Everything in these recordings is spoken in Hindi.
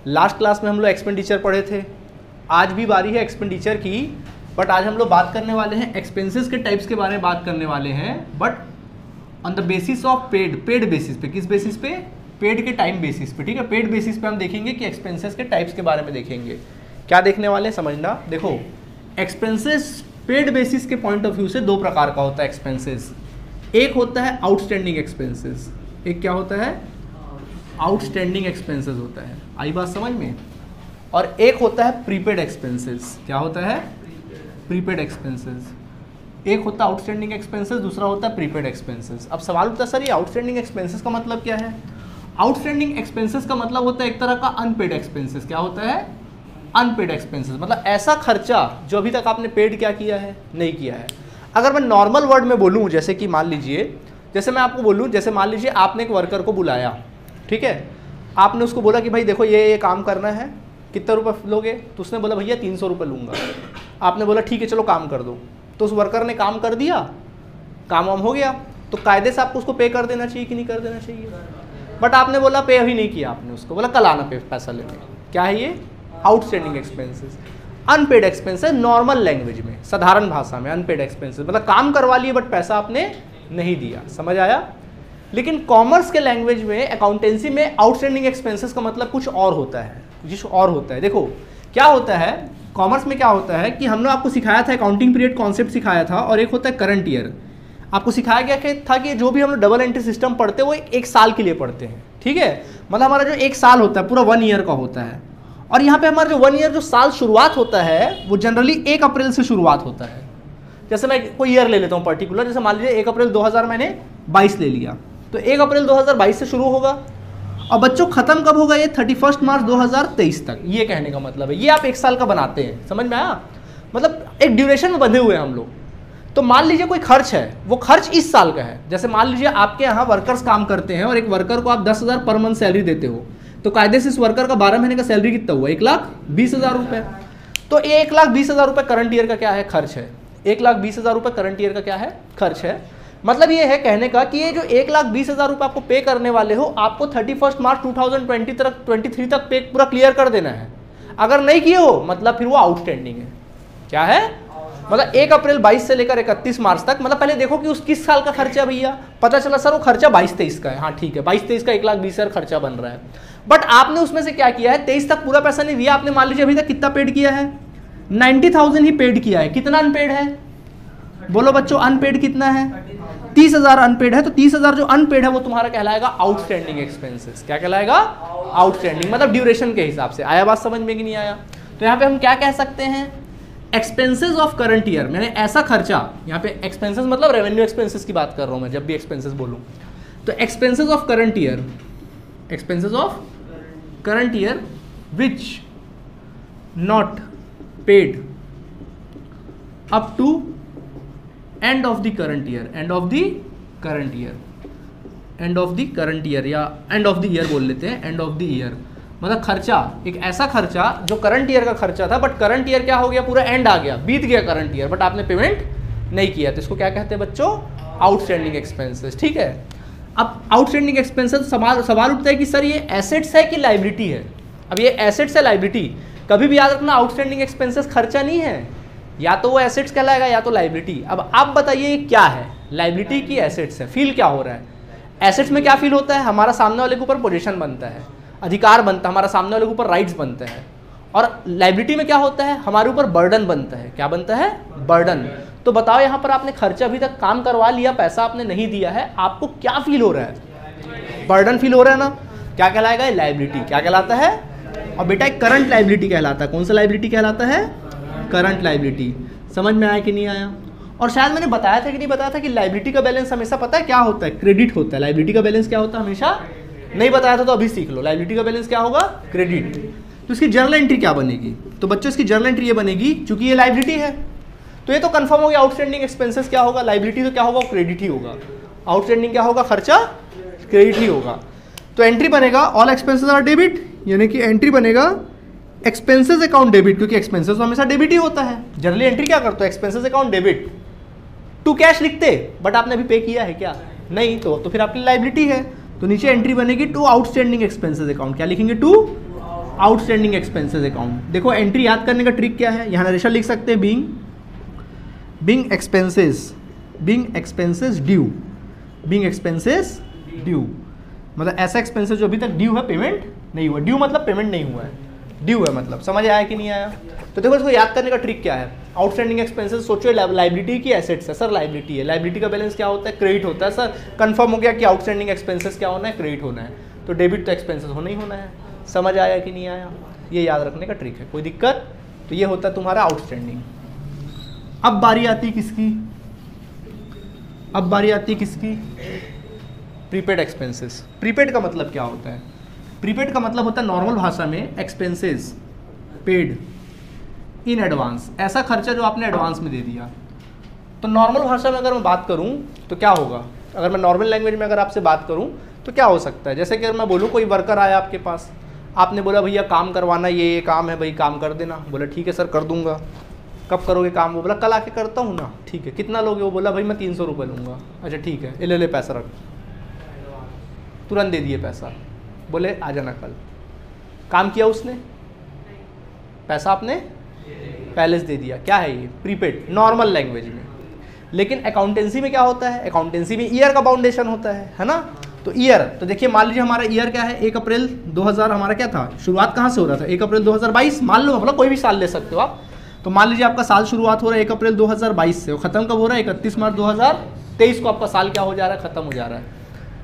लास्ट क्लास में हम लोग एक्सपेंडिचर पढ़े थे, आज भी बारी है एक्सपेंडिचर की, बट आज हम लोग बात करने वाले हैं एक्सपेंसेस के टाइप्स के बारे में बात करने वाले हैं, but on the basis of paid basis पे। किस बेसिस पे? पेड के टाइम बेसिस पे, ठीक है। पेड बेसिस पे हम देखेंगे कि एक्सपेंसेस के टाइप्स के बारे में देखेंगे। क्या देखने वाले हैं समझना। देखो, एक्सपेंसेस पेड बेसिस के पॉइंट ऑफ व्यू से दो प्रकार का होता है एक्सपेंसेस। एक होता है आउटस्टैंडिंग एक्सपेंसेस, एक क्या होता है? आउटस्टैंडिंग एक्सपेंसेस होता है। आई बात समझ में? और एक होता है प्रीपेड एक्सपेंसेस। क्या होता है? Prepaid expenses. एक होता है आउटस्टैंडिंग एक्सपेंसेस, दूसरा होता है प्रीपेड एक्सपेंसेस। अब सवाल उठता है सर ये आउटस्टैंडिंग एक्सपेंसेस का मतलब क्या है? आउटस्टैंडिंग एक्सपेंसेस का मतलब होता है एक तरह का अनपेड एक्सपेंसेस। क्या होता है? अनपेड एक्सपेंसेस, मतलब ऐसा खर्चा जो अभी तक आपने पेड क्या किया है? नहीं किया है। अगर मैं नॉर्मल वर्ड में बोलूँ, जैसे कि मान लीजिए, जैसे मैं आपको बोलूँ, जैसे मान लीजिए आपने एक वर्कर को बुलाया, ठीक है, आपने उसको बोला कि भाई देखो ये काम करना है, कितना रुपये लोगे? तो उसने बोला भैया 300 रुपये लूँगा। आपने बोला ठीक है चलो काम कर दो, तो उस वर्कर ने काम कर दिया, काम वाम हो गया, तो कायदे से आपको उसको पे कर देना चाहिए कि नहीं कर देना चाहिए? बट आपने बोला पे अभी नहीं किया, आपने उसको बोला कल आना पे पैसा लेने। क्या है ये? Outstanding expenses. Unpaid expenses normal language में, साधारण भाषा में अनपेड एक्सपेंसेस मतलब काम करवा लिए बट पैसा आपने नहीं दिया। समझ आया? लेकिन कॉमर्स के लैंग्वेज में, अकाउंटेंसी में आउटस्टैंडिंग एक्सपेंसेस का मतलब कुछ और होता है, कुछ और होता है। देखो क्या होता है कॉमर्स में, क्या होता है कि हमने आपको सिखाया था, अकाउंटिंग पीरियड कॉन्सेप्ट सिखाया था, और एक होता है करंट ईयर। आपको सिखाया गया था कि जो भी हम लोग डबल एंट्री सिस्टम पढ़ते हैं वो एक साल के लिए पढ़ते हैं, ठीक है। मतलब हमारा जो एक साल होता है पूरा 1 ईयर का होता है, और यहाँ पे हमारा जो 1 ईयर जो साल शुरुआत होता है वो जनरली 1 अप्रैल से शुरुआत होता है। जैसे मैं कोई ईयर ले लेता हूँ पर्टिकुलर, जैसे मान लीजिए 1 अप्रैल 2000 मैंने 22 ले लिया, तो 1 अप्रैल 2022 से शुरू होगा, और बच्चों खत्म कब होगा? ये 31 मार्च 2023 तक। ये कहने का मतलब है ये आप 1 साल का बनाते हैं। समझ में आया? मतलब एक ड्यूरेशन में बंधे हुए हैं हम लोग। तो मान लीजिए कोई खर्च है, वो खर्च इस साल का है। जैसे मान लीजिए आपके यहाँ वर्कर्स काम करते हैं और एक वर्कर को आप 10,000 पर मंथ सैलरी देते हो, तो कायदे से इस वर्कर का 12 महीने का सैलरी कितना हुआ? 1,20,000 रुपये। तो 1,20,000 रुपये करंट ईयर का क्या है? खर्च है। 1,20,000 रुपये करंट ईयर का क्या है? खर्च है। मतलब ये है कहने का कि ये जो 1,20,000 रुपये आपको पे करने वाले हो, आपको 31 मार्च 2023 तक पे पूरा क्लियर कर देना है। अगर नहीं किए हो मतलब फिर वो आउटस्टैंडिंग है। क्या है? मतलब 1 अप्रैल 22 से लेकर 31 मार्च तक, मतलब पहले देखो कि उस किस साल का खर्चा भैया। पता चला सर वो खर्चा 22-23 का है। हाँ ठीक है, 22-23 का 1,20,000 खर्चा बन रहा है, बट आपने उसमें से क्या किया है? 23 तक पूरा पैसा नहीं दिया आपने। मान लीजिए अभी तक कितना पेड किया है? 90,000 ही पेड किया है। कितना अनपेड है? बोलो बच्चों, अनपेड कितना है? 30,000 अनपेड है। तो 30,000 जो अनपेड है वो तुम्हारा कहलाएगा आउटस्टैंडिंग एक्सपेंसेस। क्या कहलाएगा? आउटस्टैंडिंग, मतलब ड्यूरेशन के हिसाब से। आया बात समझ में कि नहीं आया? तो यहाँ पे हम क्या कह सकते हैं? एक्सपेंसेस ऑफ करंट ईयर, मैंने ऐसा खर्चा, यहाँ पे एक्सपेंसेस मतलब रेवेन्यू एक्सपेंसेस की बात कर रहा हूँ मैं जब भी एक्सपेंसेस बोलूँ। तो expenses of current year, expenses of current year which not paid up to end of the current year, end of the current year, end of the current year, या एंड ऑफ द ईयर बोल लेते हैं, एंड ऑफ द ईयर। मतलब खर्चा, एक ऐसा खर्चा जो करंट ईयर का खर्चा था, बट करंट ईयर क्या हो गया? पूरा एंड आ गया, बीत गया करंट ईयर, बट आपने पेमेंट नहीं किया, तो इसको क्या कहते हैं बच्चों? Outstanding expenses. ठीक है। अब आउटस्टैंडिंग एक्सपेंसेस सवाल उठता है कि सर ये एसेट्स है कि लाइबिलिटी है? अब ये एसेट्स है लाइबिलिटी, कभी भी याद रखना आउटस्टैंडिंग एक्सपेंसेस खर्चा नहीं है, या तो वो एसेट्स कहलाएगा या तो लाइबिलिटी। अब आप बताइए क्या है, लाइबिलिटी की एसेट्स है? फील क्या हो रहा है? एसेट्स में क्या फील होता है? हमारा सामने वाले के ऊपर पोजीशन बनता है, अधिकार बनता है, हमारा सामने वाले के ऊपर राइट्स बनते हैं। और लाइबिलिटी में क्या होता है? हमारे ऊपर बर्डन बनता है। क्या बनता है? बर्डन। तो बताओ यहाँ पर आपने खर्चा अभी तक काम करवा लिया, पैसा आपने नहीं दिया है, आपको क्या फील हो रहा है? बर्डन फील हो रहा है ना? क्या कहलाएगा? लाइबिलिटी। क्या कहलाता है? और बेटा एक करंट लाइबिलिटी कहलाता है। कौन सा लाइबिलिटी कहलाता है? Current liability. समझ में आया कि नहीं आया? और शायद मैंने बताया था कि नहीं बताया था कि लाइबिलिटी का बैलेंस हमेशा पता है क्या होता है? क्रेडिट होता है। लाइबिलिटी का बैलेंस क्या होता है? हमेशा नहीं बताया था तो अभी सीख लो। लाइबिलिटी का बैलेंस क्या होगा? क्रेडिट। तो इसकी जर्नल एंट्री क्या बनेगी? तो बच्चों इसकी जर्नल एंट्री ये बनेगी, क्योंकि ये लाइबिलिटी है तो ये तो कंफर्म हो गया आउटस्टैंडिंग एक्सपेंसेस क्या होगा? लाइबिलिटी तो क्या होगा? क्रेडिट ही होगा। आउटस्टैंडिंग क्या होगा? खर्चा क्रेडिट ही होगा। तो एंट्री बनेगा ऑल एक्सपेंसेस आर डेबिट, यानी कि एंट्री बनेगा एक्सपेंसेस अकाउंट डेबिट, क्योंकि एक्सपेंसेस तो हमेशा डेबिट ही होता है। जनरली एंट्री क्या करते हो? Expenses account debit to cash लिखते, बट आपने अभी पे किया है क्या? नहीं, तो फिर आपकी लाइबिलिटी है। तो नीचे एंट्री बनेगी टू आउटस्टैंडिंग एक्सपेंसेस अकाउंट। क्या लिखेंगे? To outstanding expenses account. देखो एंट्री याद करने का ट्रिक क्या है, यहाँ नरेशन लिख सकते हैं बीइंग एक्सपेंसेस ड्यू, मतलब ऐसा एक्सपेंसेस जो अभी तक ड्यू है, पेमेंट नहीं हुआ। ड्यू मतलब पेमेंट नहीं हुआ है, ड्यू है मतलब, समझ आया कि नहीं आया। तो देखो इसको याद करने का ट्रिक क्या है, आउटस्टैंडिंग एक्सपेंसेस सोचो लाइबिलिटी की एसेट्स है, सर लाइबिलिटी है, लाइबिलिटी का बैलेंस क्या होता है, क्रेडिट होता है। सर कंफर्म हो गया कि आउटस्टैंडिंग एक्सपेंसेस क्या होना है, क्रेडिट होना है, तो डेबिट तो एक्सपेंसेस होना ही होना है। समझ आया कि नहीं आया, ये याद रखने का ट्रिक है, कोई दिक्कत। तो ये होता है तुम्हारा आउटस्टैंडिंग। अब बारी आती है किसकी, प्रीपेड एक्सपेंसेस। प्रीपेड का मतलब क्या होता है, प्रीपेड का मतलब होता है नॉर्मल भाषा में एक्सपेंसेस पेड इन एडवांस, ऐसा खर्चा जो आपने एडवांस में दे दिया। तो नॉर्मल भाषा में अगर मैं बात करूं तो क्या होगा, अगर मैं नॉर्मल लैंग्वेज में अगर आपसे बात करूं तो क्या हो सकता है, जैसे कि अगर मैं बोलूं कोई वर्कर आया आपके पास, आपने बोला भैया काम करवाना, ये काम है भाई, काम कर देना। बोला ठीक है सर कर दूंगा। कब करोगे काम, वो बोला कल आके करता हूँ ना। ठीक है, कितना लोगे, वो बोला भाई मैं 300 रुपये लूँगा। अच्छा ठीक है, ले पैसा रख, तुरंत दे दिए पैसा, बोले आ जाना कल। काम किया उसने, पैसा आपने पहले से दे दिया, क्या है ये, प्रीपेड नॉर्मल लैंग्वेज में। लेकिन अकाउंटेंसी में क्या होता है, अकाउंटेंसी में ईयर का बाउंडेशन होता है ना। तो ईयर, तो देखिए मान लीजिए हमारा ईयर क्या है, 1 अप्रैल 2000 हमारा क्या था, शुरुआत कहाँ से हो रहा था, 1 अप्रैल 2022 मान लो, मतलब कोई भी साल ले सकते हो आप। तो मान लीजिए आपका साल शुरुआत हो रहा है 1 अप्रैल 2022 से, और खत्म कब हो रहा है, 31 मार्च 2023 को आपका साल क्या हो जा रहा है, खत्म हो जा रहा है।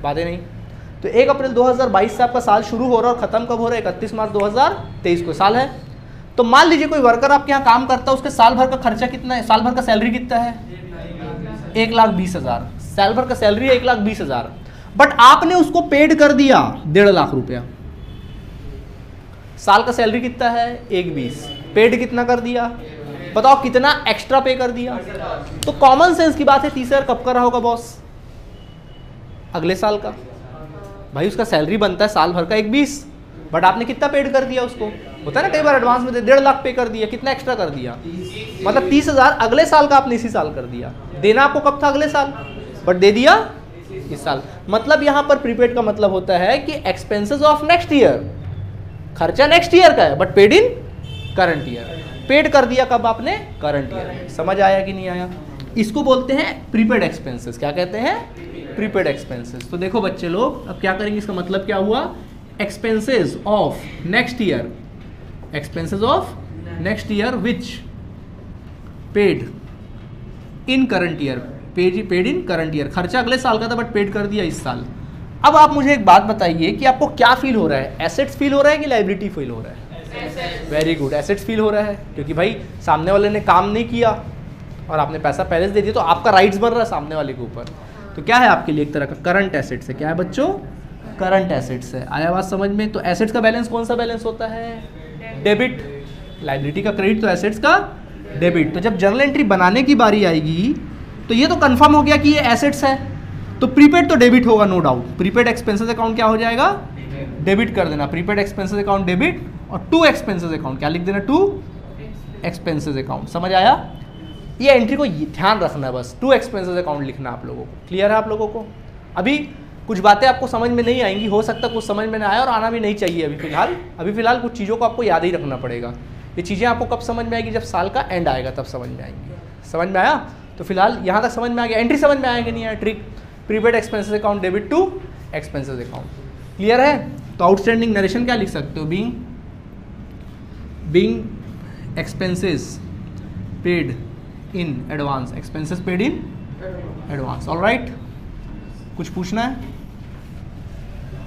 बातें नहीं, तो 1 अप्रैल 2022 से आपका साल शुरू हो रहा है और खत्म कब हो रहा है, 31 मार्च 2023 को साल है। तो मान लीजिए कोई वर्कर आपके यहाँ काम करता है, उसके साल भर का खर्चा कितना है, साल भर का सैलरी कितना है, 1,20,000, साल भर का सैलरी है 1,20,000, बट आपने उसको पेड कर दिया 1.5 लाख रुपया। साल का सैलरी कितना है, 1,20, पेड कितना कर दिया, बताओ कितना एक्स्ट्रा पे कर दिया। तो कॉमन सेंस की बात है, 30,000 कब कर रहा होगा बॉस, अगले साल का। भाई उसका सैलरी बनता है साल भर का 1,20, बट आपने कितना पेड कर दिया उसको, होता है ना कई बार एडवांस में 1.5 लाख पे कर दिया, कितना एक्स्ट्रा कर दिया, मतलब 30,000 अगले साल का आपने इसी साल कर दिया। देना आपको कब था, अगले साल, बट दे दिया इस साल। मतलब यहाँ पर प्रीपेड का मतलब होता है कि एक्सपेंसेस ऑफ नेक्स्ट ईयर, खर्चा नेक्स्ट ईयर का है but paid in current year. Paid कर दिया कब आपने, करंट ईयर। समझ आया कि नहीं आया, इसको बोलते हैं प्रीपेड एक्सपेंसेस। क्या कहते हैं, प्रीपेड एक्सपेंसेस। तो देखो बच्चे लोग अब क्या करेंगे, इसका मतलब क्या हुआ, expenses of next year, expenses of next year which paid in current year, paid in current year, खर्चा अगले साल का था बट पेड कर दिया इस साल। अब आप मुझे एक बात बताइए कि आपको क्या फील हो रहा है, एसेट्स फील हो रहा है कि लायबिलिटी फील हो रहा है, वेरी गुड, एसेट्स फील हो रहा है, क्योंकि भाई सामने वाले ने काम नहीं किया और आपने पैसा पहले से दे दिया, तो आपका राइट्स बन रहा है सामने वाले के ऊपर। तो क्या है आपके लिए एक तरह का करंट एसेट्स है। क्या है बच्चों, करंट एसेट्स है। आया बात समझ में। तो एसेट्स का बैलेंस कौन सा बैलेंस होता है, डेबिट, लायबिलिटी का क्रेडिट, तो एसेट्स का डेबिट। तो जब जर्नल एंट्री बनाने की बारी आएगी तो ये तो कंफर्म हो गया कि ये एसेट्स है, तो प्रीपेड तो डेबिट होगा no doubt. Prepaid expenses account क्या हो जाएगा, डेबिट कर देना, प्रीपेड एक्सपेंसेस अकाउंट डेबिट, और टू एक्सपेंसेस अकाउंट क्या लिख देना, टू एक्सपेंसेस अकाउंट। समझ आया, ये एंट्री को ध्यान रखना है, बस टू एक्सपेंसेस अकाउंट लिखना आप लोगों को। क्लियर है आप लोगों को। अभी कुछ बातें आपको समझ में नहीं आएंगी, हो सकता है कुछ समझ में ना आए और आना भी नहीं चाहिए अभी फिलहाल कुछ चीज़ों को आपको याद ही रखना पड़ेगा। ये चीज़ें आपको कब समझ में आएगी, जब साल का एंड आएगा तब समझ में आएंगी। समझ में आया, तो फिलहाल यहाँ तक समझ में आ गया, एंट्री समझ में आएगा नहीं आया, trick prepaid expenses account debit to expenses account. Clear है। तो आउटस्टैंडिंग नरेशन क्या लिख सकते हो, being expenses paid in advance, expenses paid in advance. Alright, कुछ पूछना है,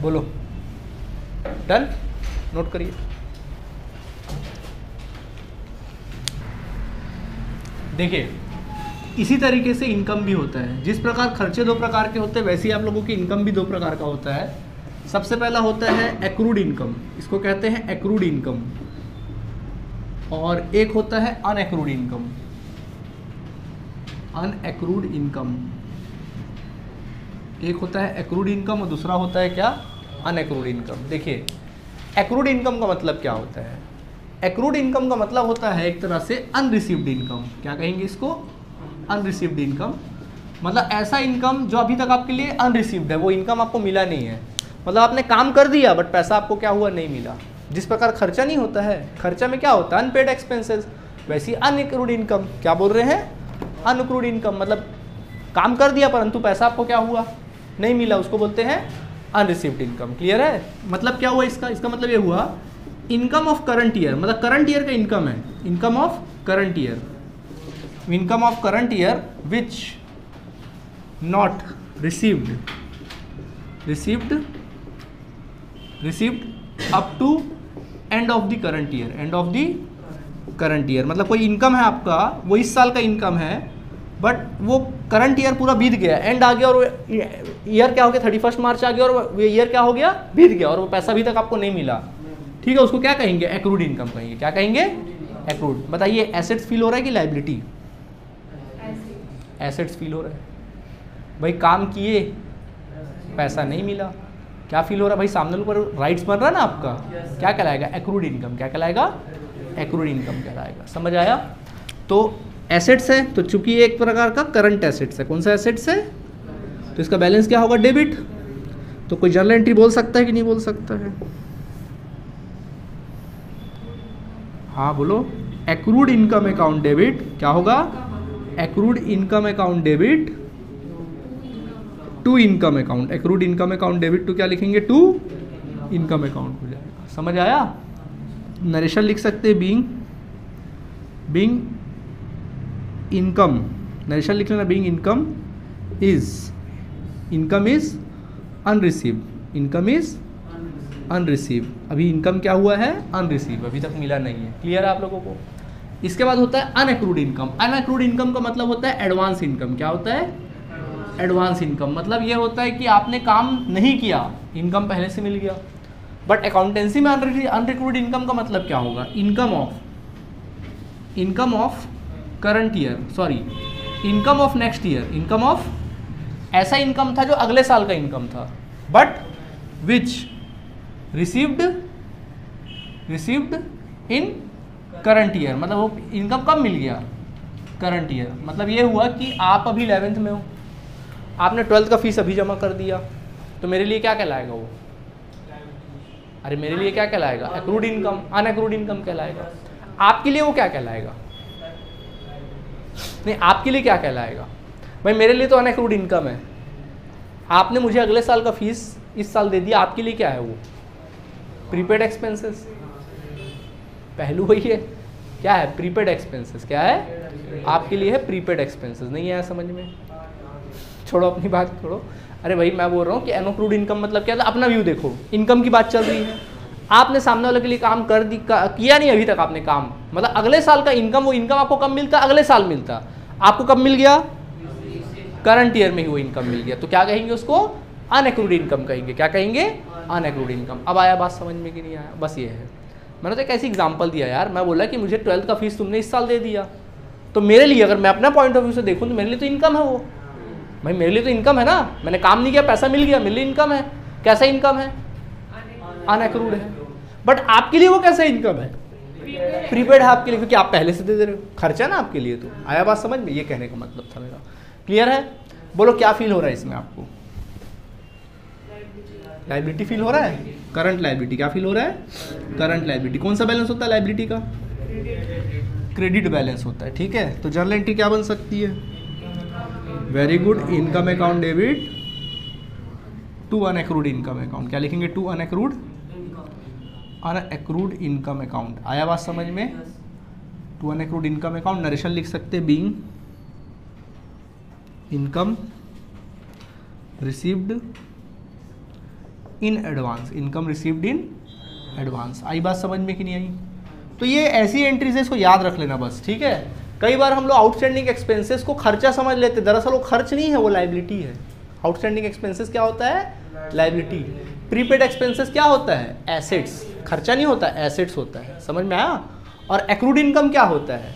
बोलो। डन, नोट करिए। देखिए इसी तरीके से इनकम भी होता है, जिस प्रकार खर्चे 2 प्रकार के होते हैं वैसे ही आप लोगों की इनकम भी 2 प्रकार का होता है। सबसे पहला होता है एक्रूड इनकम, इसको कहते हैं एक्रूड इनकम, और एक होता है अनएक्रूड इनकम। अनएक्रूड इनकम, एक होता है एक्रूड इनकम और दूसरा होता है क्या, अनएक्रूड इनकम। देखिए एक्रूड इनकम का मतलब क्या होता है, एक्रूड इनकम का मतलब होता है एक तरह से अनरिसीव्ड इनकम। क्या कहेंगे इसको, अनरिसीव्ड इनकम। मतलब ऐसा इनकम जो अभी तक आपके लिए अनरिसीव्ड है, वो इनकम आपको मिला नहीं है, मतलब आपने काम कर दिया बट पैसा आपको क्या हुआ, नहीं मिला। जिस प्रकार खर्चा नहीं होता है, खर्चा में क्या होता है अनपेड एक्सपेंसेस, वैसी अनएक्रूड इनकम, क्या बोल रहे हैं अनएक्रूड इनकम, मतलब काम कर दिया परंतु पैसा आपको क्या हुआ नहीं मिला, उसको बोलते हैं अनरिसीव्ड इनकम। क्लियर है? मतलब क्या हुआ इसका मतलब ये हुआ इनकम ऑफ करंट ईयर, मतलब करंट ईयर का इनकम है, income of current year, income of current year which not received up to end of the current year, end of the current year, मतलब कोई इनकम है आपका, वो इस साल का इनकम है, बट वो करंट ईयर पूरा बीत गया, एंड आ गया, और ईयर क्या हो गया 31 मार्च आ गया, और ईयर क्या हो गया बीत गया, और वो पैसा अभी तक आपको नहीं मिला। ठीक है, उसको क्या कहेंगे एक्रूड इनकम कहेंगे। क्या कहेंगे एक्रूड। बताइए एसेट्स फील हो रहा है कि लायबिलिटी? एसेट्स फील हो रहा है भाई, काम किए पैसा नहीं मिला, क्या फील हो रहा है भाई, सामने ऊपर राइट्स बन रहा है ना आपका, क्या कहलाएगा एक्रूड इनकम, क्या कहलाएगा एक्रूड इनकम कहलाएगा। समझ आया? तो एसेट्स है, तो चूंकि एक प्रकार का करंट एसेट्स है, कौन सा एसेट्स है, तो इसका बैलेंस क्या होगा डेबिट। तो कोई जर्नल एंट्री बोल सकता है कि नहीं बोल सकता है? हाँ बोलो, एक्रूड इनकम अकाउंट डेबिट क्या होगा, accrued income account debit to income account, accrued income account debit to क्या लिखेंगे, टू इनकम अकाउंट हो जाएगा। समझ आया? नरेशन लिख सकते हैं बीइंग इनकम, नरेशन लिख लेना, being income is unreceived, income is unreceive, अभी इनकम क्या हुआ है अनरिसीव, अभी तक मिला नहीं है। क्लियर है आप लोगों को? इसके बाद होता है अनएक्रूड इनकम। अनएक्रूड इनकम का मतलब होता है एडवांस इनकम। क्या होता है एडवांस इनकम, मतलब ये होता है कि आपने काम नहीं किया, इनकम पहले से मिल गया। बट अकाउंटेंसी में अनरिक्रूड इनकम का मतलब क्या होगा, income of current year, sorry income of next year, income of ऐसा इनकम था जो अगले साल का इनकम था, but which received in current year, मतलब वो इनकम कब मिल गया करंट ईयर। मतलब ये हुआ कि आप अभी 11th में हो, आपने 12th का फीस अभी जमा कर दिया, तो मेरे लिए क्या कहलाएगा वो, अरे मेरे लिए क्या कहलाएगा एक्रूड इनकम, अनएक्रूड इनकम कहलाएगा। आपके लिए वो क्या कहलाएगा, नहीं आपके लिए क्या कहलाएगा भाई, मेरे लिए तो अनएक्रूड इनकम है, आपने मुझे अगले साल का फीस इस साल दे दिया, आपके लिए क्या है वो प्रीपेड एक्सपेंसेस। पहलू वही है, क्या है प्रीपेड एक्सपेंसेस, क्या है आपके लिए है प्रीपेड एक्सपेंसेस। नहीं आया समझ में, छोड़ो अपनी बात छोड़ो। अरे भाई मैं बोल रहा हूँ कि अनएक्रूड इनकम मतलब क्या था, अपना व्यू देखो, इनकम की बात चल रही है, आपने सामने वाले के लिए काम कर दी किया नहीं अभी तक आपने काम, मतलब अगले साल का इनकम, वो इनकम आपको कब मिलता, अगले साल मिलता, आपको कब मिल गया करंट ईयर में ही वो इनकम मिल गया, तो क्या कहेंगे उसको अनएक्रूड इनकम कहेंगे। क्या कहेंगे अनएक्रूड इनकम। अब आया बात समझ में कि नहीं आया, बस ये है। मैंने तो एक ऐसी एग्जांपल दिया यार, मैं बोला कि मुझे 12th का फीस तुमने इस साल दे दिया, तो मेरे लिए अगर मैं अपना पॉइंट ऑफ व्यू से देखूँ तो मेरे लिए तो इनकम है वो, भाई मेरे लिए तो इनकम है ना, मैंने काम नहीं किया पैसा मिल गया, मेरे लिए इनकम है। कैसा इनकम है अनएक्रूड है। बट आपके लिए वो कैसा इनकम है प्रीपेड है आपके लिए, क्योंकि आप पहले से दे रहे हो, खर्चा ना आपके लिए। तो आया बात समझ में, ये कहने का मतलब था मेरा। क्लियर है? बोलो क्या फील हो रहा है इसमें आपको, लायबिलिटी फील हो रहा है, करंट लायबिलिटी। क्या फील हो रहा है करंट लायबिलिटी। कौन सा बैलेंस होता है लायबिलिटी का, क्रेडिट बैलेंस होता है। ठीक है, तो जर्नल एंट्री क्या बन सकती है, very good, income account debit to unaccrued income account. क्या लिखेंगे टू अनएक्रूड इनकम अकाउंट। आया बात समझ में, to unaccrued income account. Narration लिख सकते being income received in advance, income received in advance. आई बात समझ में कि नहीं आई? तो ये ऐसी एंट्रीज है, इसको याद रख लेना बस। ठीक है, कई बार हम लोग आउटस्टैंडिंग एक्सपेंसेस को खर्चा समझ लेते, दरअसल वो खर्च नहीं है, वो लायबिलिटी है। आउटस्टैंडिंग एक्सपेंसेस क्या होता है लायबिलिटी। प्रीपेड एक्सपेंसेस क्या होता है एसेट्स, खर्चा नहीं होता एसेट्स होता है। समझ में आया? और एक्रूड इनकम क्या होता है,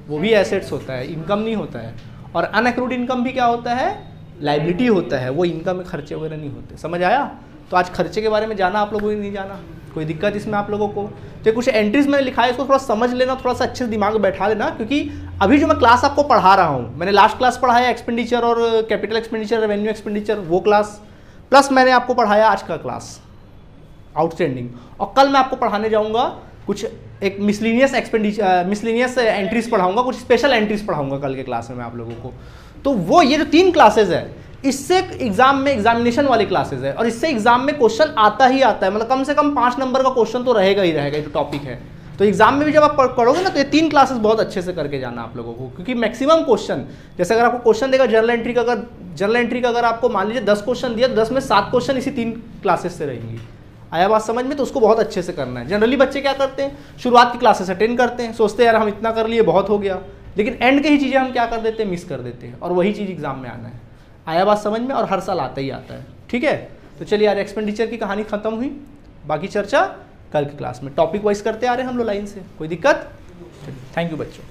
वो भी एसेट्स होता है, इनकम नहीं होता है। और अनएक्रूड इनकम भी क्या होता है लायबिलिटी होता है, वो इनकम में खर्चे वगैरह नहीं होते। समझ आया? तो आज खर्चे के बारे में जाना आप लोगों को नहीं जाना, कोई दिक्कत इसमें आप लोगों को? तो कुछ एंट्रीज मैंने लिखा है, इसको थोड़ा समझ लेना, थोड़ा सा अच्छे से दिमाग में बैठा लेना, क्योंकि अभी जो मैं क्लास आपको पढ़ा रहा हूँ, मैंने लास्ट क्लास पढ़ाया एक्सपेंडिचर और कैपिटल एक्सपेंडिचर, रेवेन्यू एक्सपेंडिचर, वो क्लास, प्लस मैंने आपको पढ़ाया आज का क्लास। आउटस्टैंडिंग। और कल मैं आपको पढ़ाने जाऊंगा कुछ एक मिसलिनियस एक्सपेंडिचर, मिसलिनियस एंट्रीज पढ़ाऊंगा, कुछ स्पेशल एंट्रीज पढ़ाऊंगा कल के क्लास में मैं आप लोगों को। तो वो ये जो 3 क्लासेज है, इससे एग्जाम में एग्जामिनेशन वाले क्लासेज है, और इससे एग्जाम में क्वेश्चन आता ही आता है, मतलब कम से कम 5 नंबर का क्वेश्चन तो रहेगा ही रहेगा, जो टॉपिक है। तो एग्जाम में भी जब आप पढ़ोगे ना, तो ये 3 क्लासेस बहुत अच्छे से करके जाना आप लोगों को, क्योंकि मैक्सिमम क्वेश्चन, जैसे अगर आपको क्वेश्चन देगा जर्नल एंट्री का अगर आपको मान लीजिए 10 क्वेश्चन दिया, तो 10 में 7 क्वेश्चन इसी 3 क्लासेस से रहेंगी। आया बात समझ में? तो उसको बहुत अच्छे से करना है। जनरली बच्चे क्या करते हैं, शुरुआत की क्लासेस अटेंड करते हैं, सोचते हैं यार हम इतना कर लिए बहुत हो गया, लेकिन एंड के ही चीज़ें हम क्या कर देते हैं, मिस कर देते हैं, और वही चीज़ एग्जाम में आना है। आया बात समझ में? और हर साल आता ही आता है। ठीक है, तो चलिए यार एक्सपेंडिचर की कहानी खत्म हुई, बाकी चर्चा कल की क्लास में। टॉपिक वाइज करते आ रहे हैं हम लोग लाइन से, कोई दिक्कत? थैंक यू बच्चों।